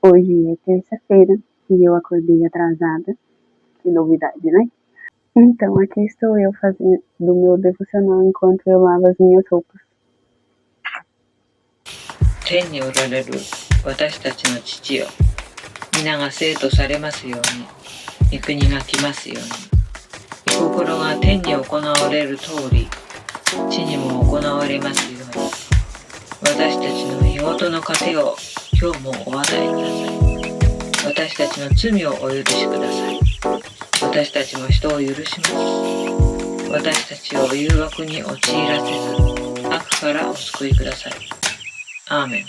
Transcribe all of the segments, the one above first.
Hoje é terça-feira e eu acordei atrasada. Que novidade, né? Então, aqui estou eu fazendo o meu devocional enquanto eu lavo as minhas roupas. 天におられる私たちの父よ、皆が生とされますように、御国が来ますように、御心が天に行われる通り、地にも行われますように、私たちの日ごとの糧を今日もお与えください。私たちの罪をお許しください。私たちも人を許します。私たちを誘惑に陥らせず、悪からお救いください。アーメン。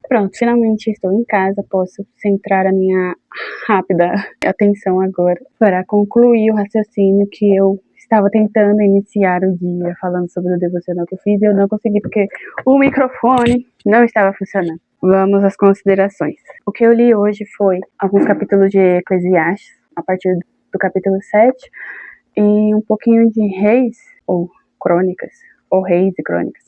Pronto, finalmente estou em casa, posso centrar a minha rápida atenção agora para concluir o raciocínio que eu estava tentando iniciar o dia falando sobre o devocional que eu fiz e eu não consegui porque o microfone não estava funcionando. Vamos às considerações. O que eu li hoje foi alguns capítulos de Eclesiastes, a partir do capítulo 7, e um pouquinho de Reis, ou Crônicas, ou Reis e Crônicas,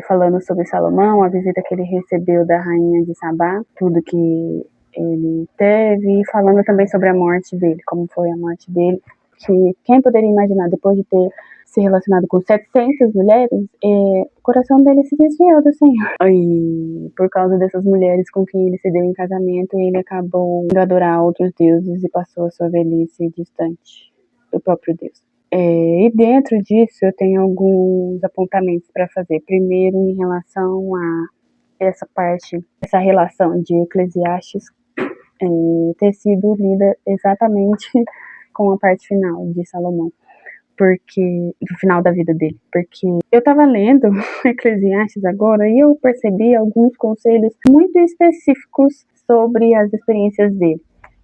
falando sobre Salomão, a visita que ele recebeu da rainha de Sabá, tudo que ele teve, e falando também sobre a morte dele, como foi a morte dele, que quem poderia imaginar, depois de ter se relacionado com 700 mulheres, o coração dele se desviou do Senhor. E por causa dessas mulheres com quem ele se deu em casamento, ele acabou indo adorar outros deuses e passou a sua velhice distante do próprio Deus. E dentro disso eu tenho alguns apontamentos para fazer. Primeiro, em relação a essa relação de Eclesiastes ter sido lida exatamente com a parte final de Salomão, porque do final da vida dele, porque eu estava lendo Eclesiastes agora e eu percebi alguns conselhos muito específicos sobre as experiências dele.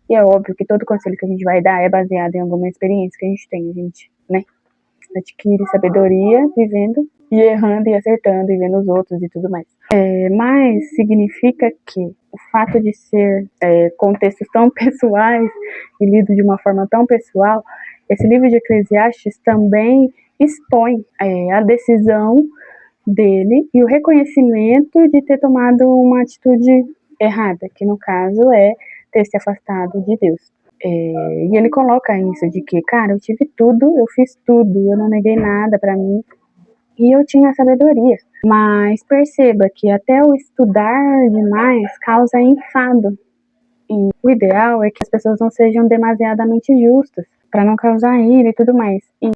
E é óbvio que todo conselho que a gente vai dar é baseado em alguma experiência que a gente tem, a gente, né, adquire sabedoria vivendo e errando e acertando e vendo os outros e tudo mais. Mas significa que o fato de ser contextos tão pessoais e lido de uma forma tão pessoal, esse livro de Eclesiastes também expõe a decisão dele e o reconhecimento de ter tomado uma atitude errada, que no caso é ter se afastado de Deus. E ele coloca isso de que, cara, eu tive tudo, eu fiz tudo, eu não neguei nada pra mim e eu tinha sabedoria. Mas perceba que até o estudar demais causa enfado. E o ideal é que as pessoas não sejam demasiadamente justas, para não causar ira e tudo mais. E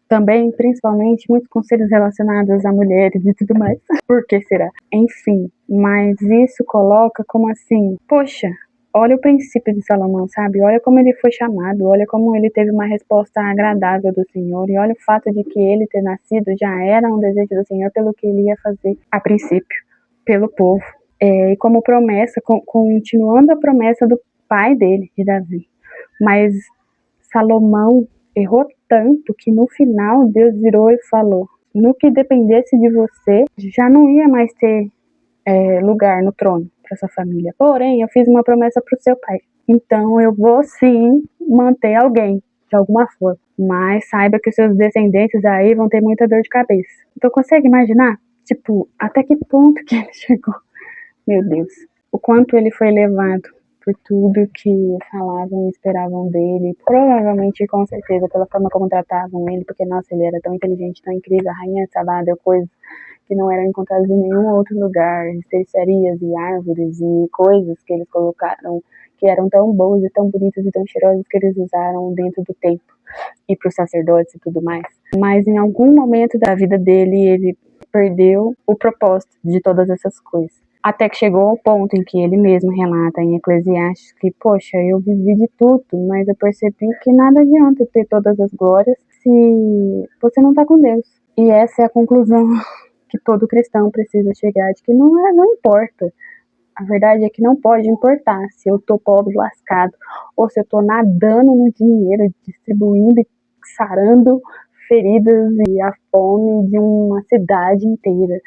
também, principalmente, muitos conselhos relacionados a mulheres e tudo mais. Por que será? Enfim, mas isso coloca como assim, poxa, olha o princípio de Salomão, sabe? Olha como ele foi chamado, olha como ele teve uma resposta agradável do Senhor, e olha o fato de que ele ter nascido já era um desejo do Senhor pelo que ele ia fazer a princípio, pelo povo. E como promessa, continuando a promessa do pai dele, de Davi. Mas Salomão errou tanto que no final Deus virou e falou: no que dependesse de você, já não ia mais ter lugar no trono para sua família. Porém, eu fiz uma promessa para o seu pai. Então eu vou sim manter alguém, de alguma forma. Mas saiba que os seus descendentes aí vão ter muita dor de cabeça. Então consegue imaginar? Tipo, até que ponto que ele chegou? Meu Deus. O quanto ele foi levado por tudo que falavam e esperavam dele, provavelmente, com certeza, pela forma como tratavam ele, porque, nossa, ele era tão inteligente, tão incrível, a rainha de Sabá deu coisas que não eram encontradas em nenhum outro lugar, especiarias e árvores e coisas que eles colocaram, que eram tão boas e tão bonitas e tão cheirosas que eles usaram dentro do templo e para os sacerdotes e tudo mais. Mas em algum momento da vida dele, ele perdeu o propósito de todas essas coisas. Até que chegou ao ponto em que ele mesmo relata em Eclesiastes que, poxa, eu vivi de tudo, mas eu percebi que nada adianta ter todas as glórias se você não está com Deus. E essa é a conclusão que todo cristão precisa chegar, de que não importa. A verdade é que não pode importar se eu tô pobre, lascado, ou se eu tô nadando no dinheiro, distribuindo e sarando feridas e a fome de uma cidade inteira.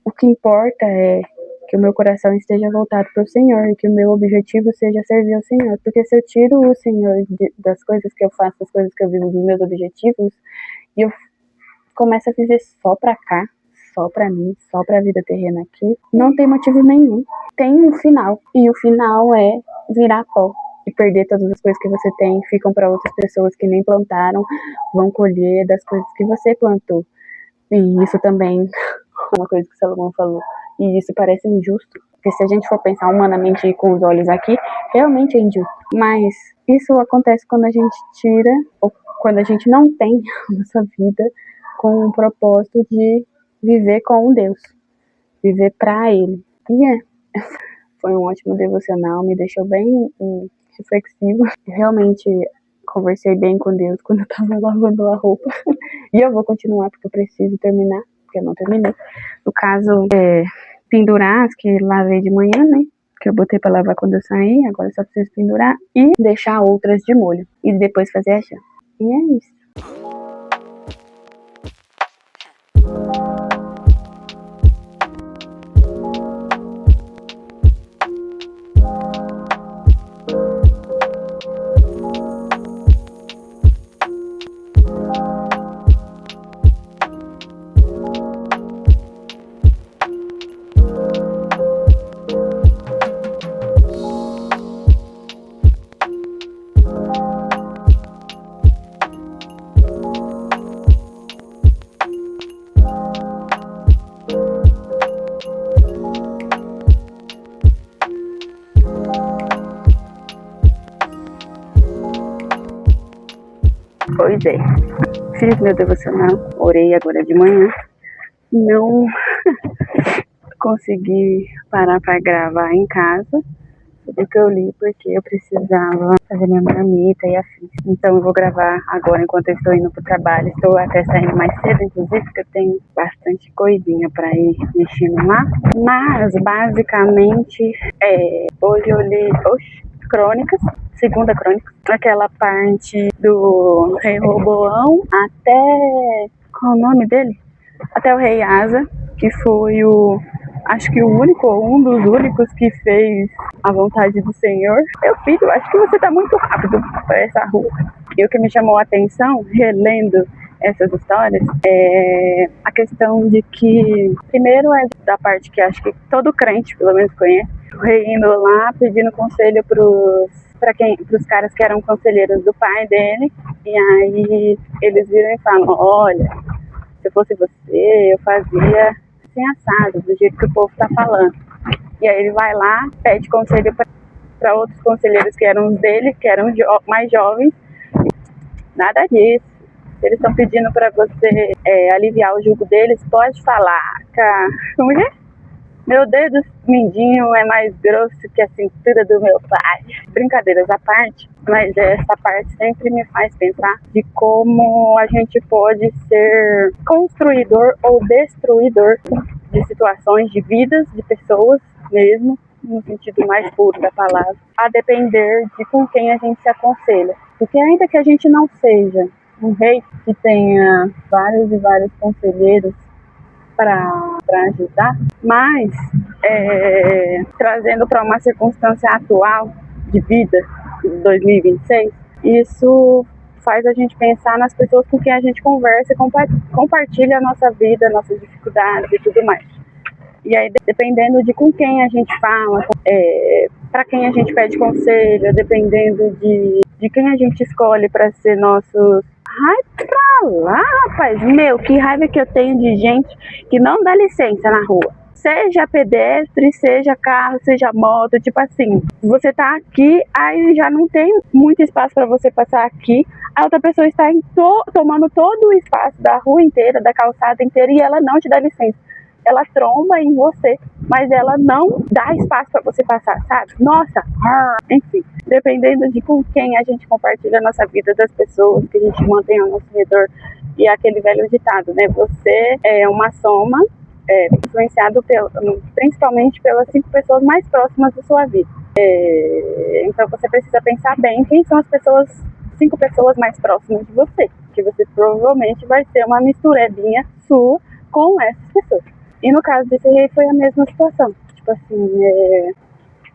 O que importa é que o meu coração esteja voltado para o Senhor e que o meu objetivo seja servir ao Senhor. Porque se eu tiro o Senhor das coisas que eu faço, das coisas que eu vivo, dos meus objetivos, e eu começo a viver só para cá, só para mim, só para a vida terrena aqui, não tem motivo nenhum. Tem um final, e o final é virar pó e perder todas as coisas que você tem, ficam para outras pessoas que nem plantaram, vão colher das coisas que você plantou. E isso também é uma coisa que o Salomão falou, e isso parece injusto, porque se a gente for pensar humanamente com os olhos aqui, realmente é injusto. Mas isso acontece quando a gente tira, ou quando a gente não tem a nossa vida com o propósito de viver com Deus, viver para Ele. E foi um ótimo devocional, me deixou bem reflexivo. Realmente conversei bem com Deus quando eu tava lavando a roupa. E eu vou continuar porque eu preciso terminar, porque eu não terminei. No caso, pendurar as que lavei de manhã, né? Que eu botei pra lavar quando eu saí, agora eu só preciso pendurar e deixar outras de molho. E depois fazer a janta. E é isso. Pois é, fiz meu devocional, orei agora de manhã, não consegui parar para gravar em casa, porque eu li porque eu precisava fazer minha marmita e afins. Então eu vou gravar agora enquanto eu estou indo pro trabalho, estou até saindo mais cedo, inclusive, porque eu tenho bastante coisinha para ir mexendo lá, mas basicamente, hoje eu li Crônicas, segunda Crônica, aquela parte do rei Roboão até, qual é o nome dele? Até o rei Asa, que foi acho que o único, ou um dos únicos que fez a vontade do Senhor. Meu filho, acho que você está muito rápido para essa rua. E o que me chamou a atenção, relendo essas histórias, é a questão de que, primeiro é da parte que acho que todo crente, pelo menos, conhece, o rei indo lá pedindo conselho pros caras que eram conselheiros do pai dele, e aí eles viram e falam, olha, se eu fosse você, eu fazia assim assado, do jeito que o povo tá falando. E aí ele vai lá, pede conselho para outros conselheiros que eram os dele, que eram mais jovens. Nada disso. Se eles estão pedindo para você aliviar o jugo deles, pode falar. Como é? Meu dedo mindinho é mais grosso que a cintura do meu pai. Brincadeiras à parte, mas essa parte sempre me faz pensar de como a gente pode ser construidor ou destruidor de situações, de vidas, de pessoas mesmo, no sentido mais puro da palavra, a depender de com quem a gente se aconselha. Porque ainda que a gente não seja um rei que tenha vários e vários conselheiros para ajudar, mas trazendo para uma circunstância atual de vida, de 2026, isso faz a gente pensar nas pessoas com quem a gente conversa e compartilha a nossa vida, nossas dificuldades e tudo mais. E aí, dependendo de com quem a gente fala, para quem a gente pede conselho, dependendo de quem a gente escolhe para ser nossos... Ai, pra lá, rapaz. Meu, que raiva que eu tenho de gente que não dá licença na rua. Seja pedestre, seja carro, seja moto, tipo assim, você tá aqui, aí já não tem muito espaço para você passar aqui, a outra pessoa está tomando todo o espaço da rua inteira, da calçada inteira, e ela não te dá licença. Ela tromba em você, mas ela não dá espaço para você passar, sabe? Nossa, enfim, dependendo de com quem a gente compartilha a nossa vida, das pessoas que a gente mantém ao nosso redor, e aquele velho ditado, né? Você é uma soma, influenciado principalmente pelas 5 pessoas mais próximas da sua vida. Então você precisa pensar bem quem são as pessoas 5 pessoas mais próximas de você, que você provavelmente vai ser uma misturebinha sua com essas pessoas. E no caso desse rei foi a mesma situação. Tipo assim,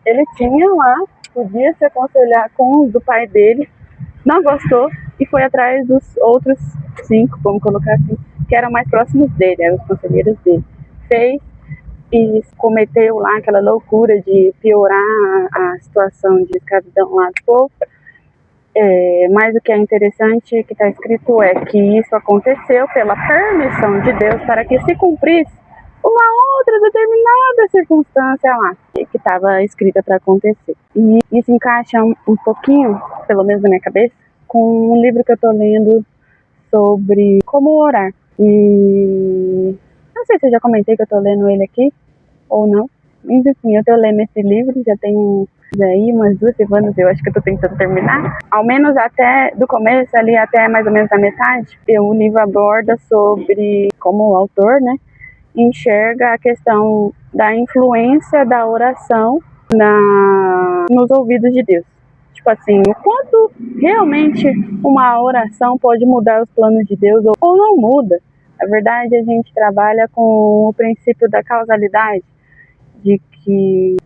ele tinha lá, podia se aconselhar com os do pai dele, não gostou e foi atrás dos outros 5, vamos colocar assim, que eram mais próximos dele, eram os conselheiros dele. Fez e cometeu lá aquela loucura de piorar a situação de escravidão lá do povo. Mas o que é interessante que está escrito é que isso aconteceu pela permissão de Deus para que se cumprisse uma outra determinada circunstância lá que estava escrita para acontecer. E isso encaixa um pouquinho, pelo menos na minha cabeça, com um livro que eu estou lendo sobre como orar. E não sei se eu já comentei que eu estou lendo ele aqui ou não. Mas enfim, eu estou lendo esse livro, já tem aí umas 2 semanas, eu acho que eu estou tentando terminar. Ao menos até do começo, ali até mais ou menos a metade, o livro aborda sobre como o autor, né, enxerga a questão da influência da oração nos ouvidos de Deus. Tipo assim, o quanto realmente uma oração pode mudar os planos de Deus ou não muda. Na verdade, a gente trabalha com o princípio da causalidade, de que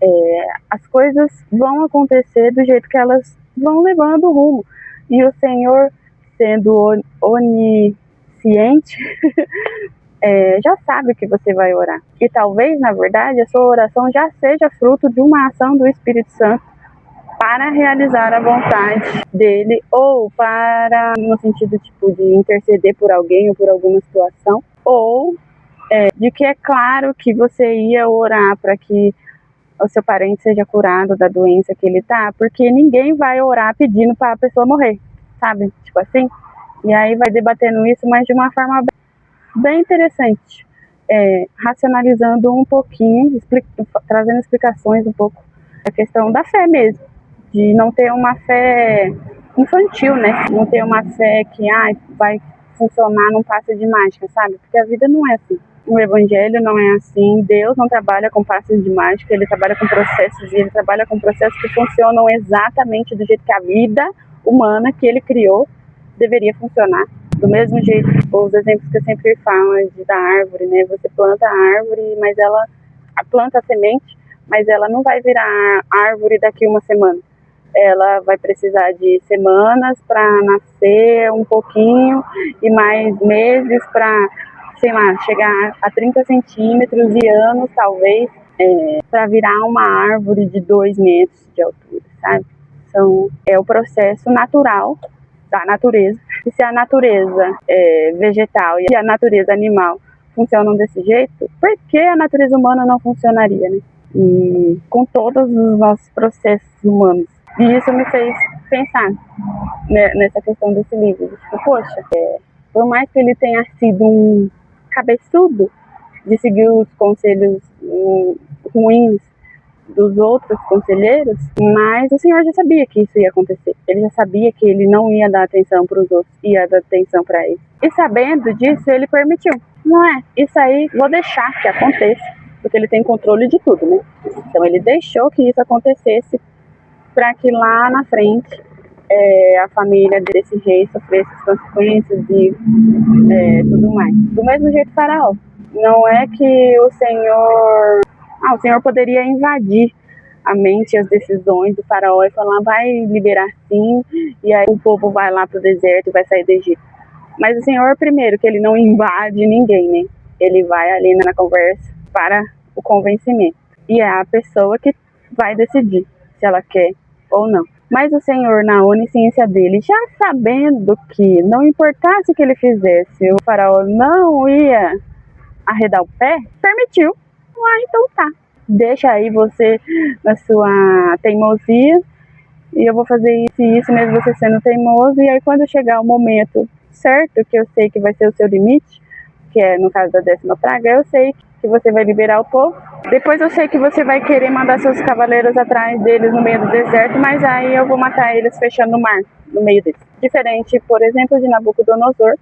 as coisas vão acontecer do jeito que elas vão levando o rumo. E o Senhor, sendo onisciente, já sabe o que você vai orar. E talvez, na verdade, a sua oração já seja fruto de uma ação do Espírito Santo para realizar a vontade dele, ou para, no sentido tipo de interceder por alguém ou por alguma situação, ou de que é claro que você ia orar para que o seu parente seja curado da doença que ele tá, porque ninguém vai orar pedindo para a pessoa morrer, sabe? Tipo assim. E aí vai debatendo isso, mas de uma forma bem interessante, racionalizando um pouquinho, trazendo explicações um pouco da questão da fé mesmo, de não ter uma fé infantil, né? Não ter uma fé que vai funcionar num passe de mágica, sabe? Porque a vida não é assim. O evangelho não é assim, Deus não trabalha com passos de mágica, ele trabalha com processos, e ele trabalha com processos que funcionam exatamente do jeito que a vida humana que ele criou deveria funcionar. Do mesmo jeito, os exemplos que eu sempre falo da árvore, né? Você planta a árvore, mas ela planta a semente, mas ela não vai virar árvore daqui uma semana. Ela vai precisar de semanas para nascer um pouquinho e mais meses para, sei lá, chegar a 30 centímetros e anos, talvez, para virar uma árvore de 2 metros de altura, sabe? Então, é o processo natural da natureza. E se a natureza vegetal e a natureza animal funcionam desse jeito, por que a natureza humana não funcionaria, né? E com todos os nossos processos humanos. E isso me fez pensar, né, nessa questão desse livro. Tipo, poxa, por mais que ele tenha sido um cabeçudo de seguir os conselhos ruins dos outros conselheiros, mas o Senhor já sabia que isso ia acontecer. Ele já sabia que ele não ia dar atenção para os outros, ia dar atenção para ele. E sabendo disso, ele permitiu. Não é? Isso aí, vou deixar que aconteça, porque ele tem controle de tudo, né? Então ele deixou que isso acontecesse para que lá na frente a família desse rei sofresse as consequências e tudo mais. Do mesmo jeito Faraó. Não é que o Senhor poderia invadir a mente e as decisões do Faraó e falar, vai liberar sim, e aí o povo vai lá pro deserto e vai sair do Egito. Mas o Senhor, primeiro, que ele não invade ninguém, né? Ele vai ali na conversa para o convencimento. E é a pessoa que vai decidir se ela quer ou não. Mas o Senhor, na onisciência dele, já sabendo que não importasse o que ele fizesse, o Faraó não ia arredar o pé, permitiu. Então tá. Deixa aí você na sua teimosia, e eu vou fazer isso e isso mesmo você sendo teimoso, e aí quando chegar o momento certo, que eu sei que vai ser o seu limite, que é no caso da 10ª praga, eu sei que você vai liberar o povo. Depois eu sei que você vai querer mandar seus cavaleiros atrás deles no meio do deserto, mas aí eu vou matar eles fechando o mar no meio deles. Diferente, por exemplo, de Nabucodonosor,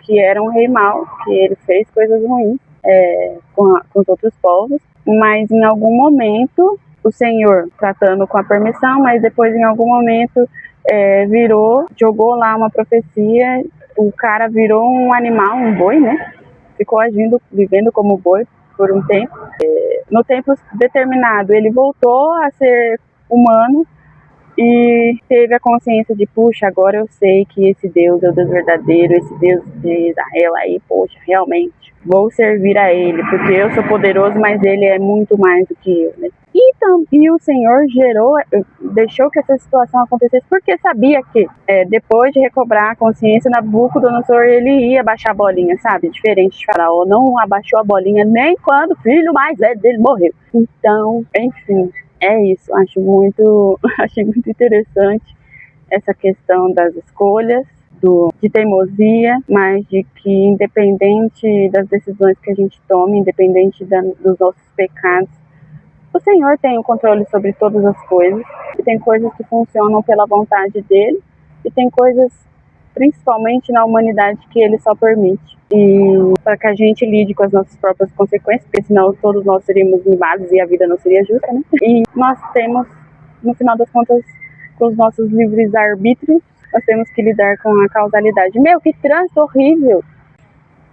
que era um rei mau, que ele fez coisas ruins com os outros povos, mas em algum momento o Senhor tratando com a permissão, mas depois em algum momento virou, jogou lá uma profecia, o cara virou um animal, um boi, né? Ficou vivendo como boi por um tempo. No tempo determinado, ele voltou a ser humano e teve a consciência de, puxa, agora eu sei que esse Deus é o Deus verdadeiro, esse Deus de Israel aí, poxa, realmente, vou servir a ele, porque eu sou poderoso, mas ele é muito mais do que eu, né? E o Senhor deixou que essa situação acontecesse, porque sabia que depois de recobrar a consciência, Nabucodonosor, ele ia baixar a bolinha, sabe? Diferente de Faraó, não abaixou a bolinha nem quando o filho mais velho dele morreu. Então, enfim, é isso. Achei muito interessante essa questão das escolhas, de teimosia, mas de que independente das decisões que a gente tome, independente dos nossos pecados, o Senhor tem o controle sobre todas as coisas, e tem coisas que funcionam pela vontade dele, e tem coisas, principalmente na humanidade, que ele só permite. E para que a gente lide com as nossas próprias consequências, porque senão todos nós seríamos mimados e a vida não seria justa, né? E nós temos, no final das contas, com os nossos livres arbítrios, nós temos que lidar com a causalidade. Meu, que trânsito horrível!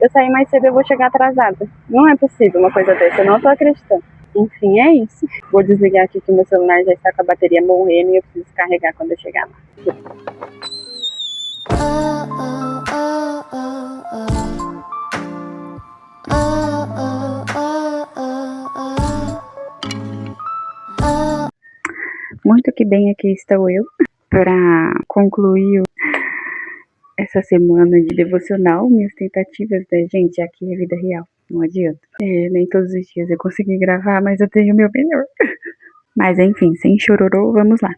Eu saí mais cedo, eu vou chegar atrasada. Não é possível uma coisa dessa, eu não tô acreditando. Enfim, é isso. Vou desligar aqui que meu celular já está com a bateria morrendo e eu preciso carregar quando eu chegar lá. Muito que bem, aqui estou eu para concluir essa semana de devocional, minhas tentativas, né, gente? Aqui é vida real, não adianta. Nem todos os dias eu consegui gravar, mas eu tenho o meu melhor. Mas enfim, sem chororô, vamos lá.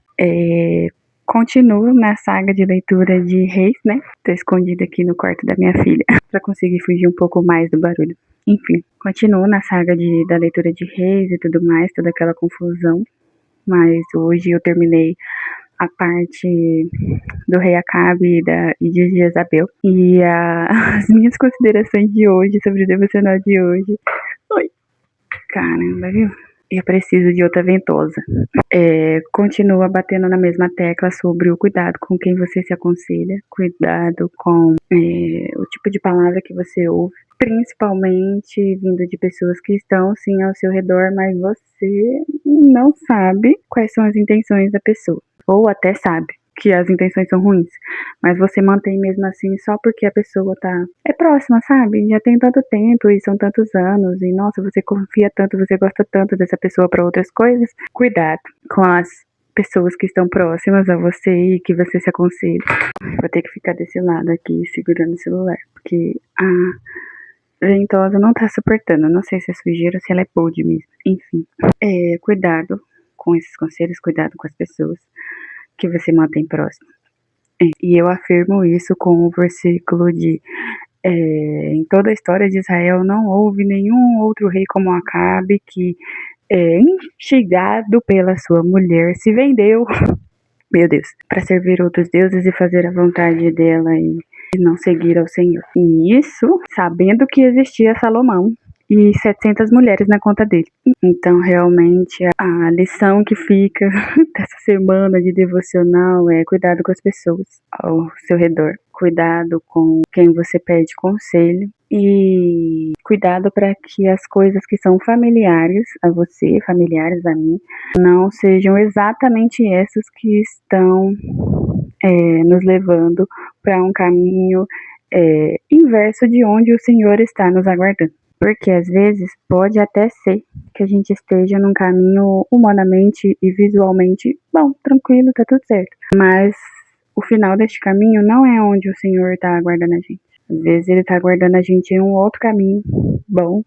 Continuo na saga de leitura de Reis, né? Tô escondida aqui no quarto da minha filha para conseguir fugir um pouco mais do barulho. Enfim, continuo na saga da leitura de Reis e tudo mais, toda aquela confusão. Mas hoje eu terminei a parte do rei Acabe e de Jezabel. E as minhas considerações de hoje, sobre o devocional de hoje. Oi, caramba, viu? Eu preciso de outra ventosa. Continua batendo na mesma tecla sobre o cuidado com quem você se aconselha, cuidado com o tipo de palavra que você ouve, principalmente vindo de pessoas que estão sim ao seu redor, mas você não sabe quais são as intenções da pessoa, ou até sabe que as intenções são ruins, mas você mantém mesmo assim só porque a pessoa é próxima, sabe? Já tem tanto tempo e são tantos anos e nossa, você confia tanto, você gosta tanto dessa pessoa para outras coisas. Cuidado com as pessoas que estão próximas a você e que você se aconselha. Vou ter que ficar desse lado aqui segurando o celular, porque a ventosa não tá suportando. Não sei se é sujeira ou se ela é podre mesmo. Enfim, cuidado com esses conselhos, cuidado com as pessoas que você mantém próximo. E eu afirmo isso com o versículo de em toda a história de Israel não houve nenhum outro rei como Acabe que instigado pela sua mulher se vendeu, meu Deus, para servir outros deuses e fazer a vontade dela e não seguir ao Senhor. E isso sabendo que existia Salomão e 700 mulheres na conta dele. Então, realmente, a lição que fica dessa semana de devocional é cuidado com as pessoas ao seu redor. Cuidado com quem você pede conselho e cuidado para que as coisas que são familiares a você, familiares a mim, não sejam exatamente essas que estão nos levando para um caminho inverso de onde o Senhor está nos aguardando. Porque às vezes pode até ser que a gente esteja num caminho humanamente e visualmente bom, tranquilo, tá tudo certo. Mas o final deste caminho não é onde o Senhor está aguardando a gente. Às vezes ele está aguardando a gente em um outro caminho bom,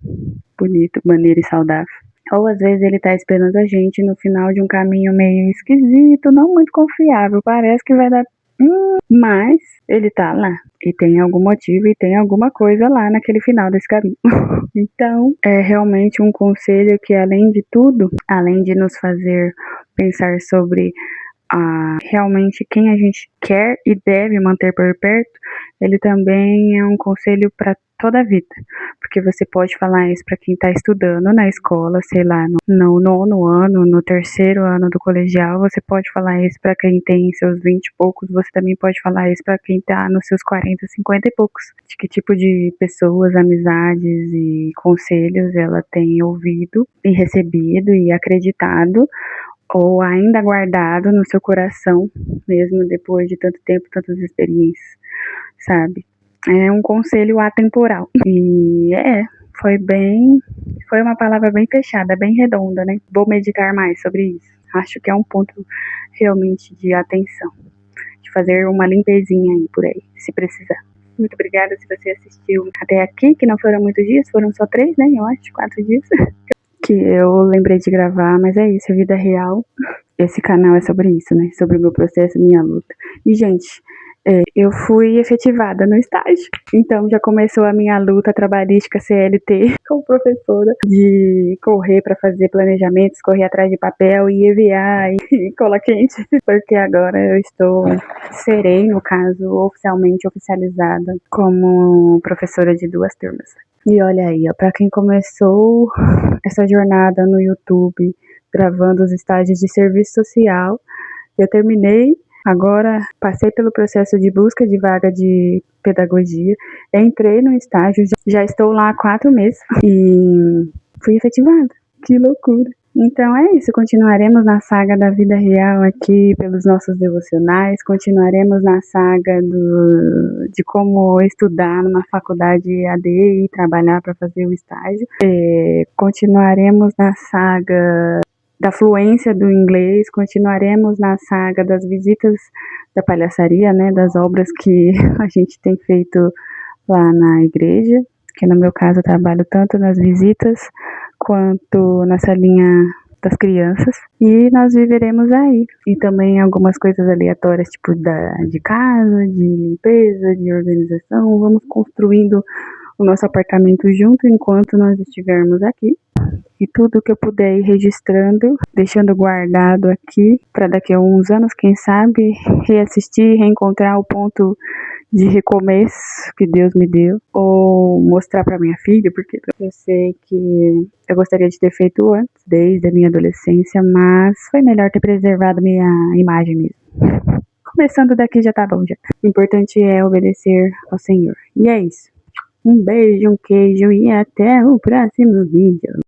bonito, maneiro e saudável. Ou às vezes ele está esperando a gente no final de um caminho meio esquisito, não muito confiável. Parece que vai dar mas ele tá lá e tem algum motivo e tem alguma coisa lá naquele final desse caminho. Então, é realmente um conselho que, além de tudo, além de nos fazer pensar sobre realmente quem a gente quer e deve manter por perto, ele também é um conselho para toda a vida, porque você pode falar isso para quem está estudando na escola, sei lá, no nono ano, no terceiro ano do colegial, você pode falar isso para quem tem seus 20 e poucos, você também pode falar isso para quem está nos seus 40, 50 e poucos. De que tipo de pessoas, amizades e conselhos ela tem ouvido e recebido e acreditado ou ainda guardado no seu coração, mesmo depois de tanto tempo, tantas experiências, sabe? É um conselho atemporal. E foi uma palavra bem fechada, bem redonda, né? Vou meditar mais sobre isso. Acho que é um ponto realmente de atenção, de fazer uma limpezinha aí por aí, se precisar. Muito obrigada se você assistiu até aqui, que não foram muitos dias, foram só 3, né? Eu acho, 4 dias. Que eu lembrei de gravar, mas é isso, é vida real. Esse canal é sobre isso, né? Sobre o meu processo, minha luta. E, gente, eu fui efetivada no estágio. Então, já começou a minha luta trabalhística CLT como professora, de correr para fazer planejamentos, correr atrás de papel e enviar e cola quente. Porque agora serei, no caso, oficialmente oficializada como professora de 2 turmas. E olha aí, ó, para quem começou essa jornada no YouTube, gravando os estágios de serviço social, eu terminei, agora passei pelo processo de busca de vaga de pedagogia, entrei no estágio, já estou lá há 4 meses e fui efetivada. Que loucura! Então é isso, continuaremos na saga da vida real aqui pelos nossos devocionais, continuaremos na saga de como estudar numa faculdade EAD e trabalhar para fazer o estágio, continuaremos na saga da fluência do inglês, continuaremos na saga das visitas da palhaçaria, né, das obras que a gente tem feito lá na igreja, que no meu caso eu trabalho tanto nas visitas quanto nessa linha das crianças, e nós viveremos aí. E também algumas coisas aleatórias, tipo de casa, de limpeza, de organização, vamos construindo o nosso apartamento junto enquanto nós estivermos aqui. E tudo que eu puder ir registrando, deixando guardado aqui, para daqui a uns anos, quem sabe, reassistir, reencontrar o ponto de recomeço que Deus me deu, ou mostrar para minha filha, porque eu sei que eu gostaria de ter feito antes, desde a minha adolescência, mas foi melhor ter preservado minha imagem mesmo. Começando daqui já tá bom já. O importante é obedecer ao Senhor. E é isso. Um beijo, um queijo e até o próximo vídeo.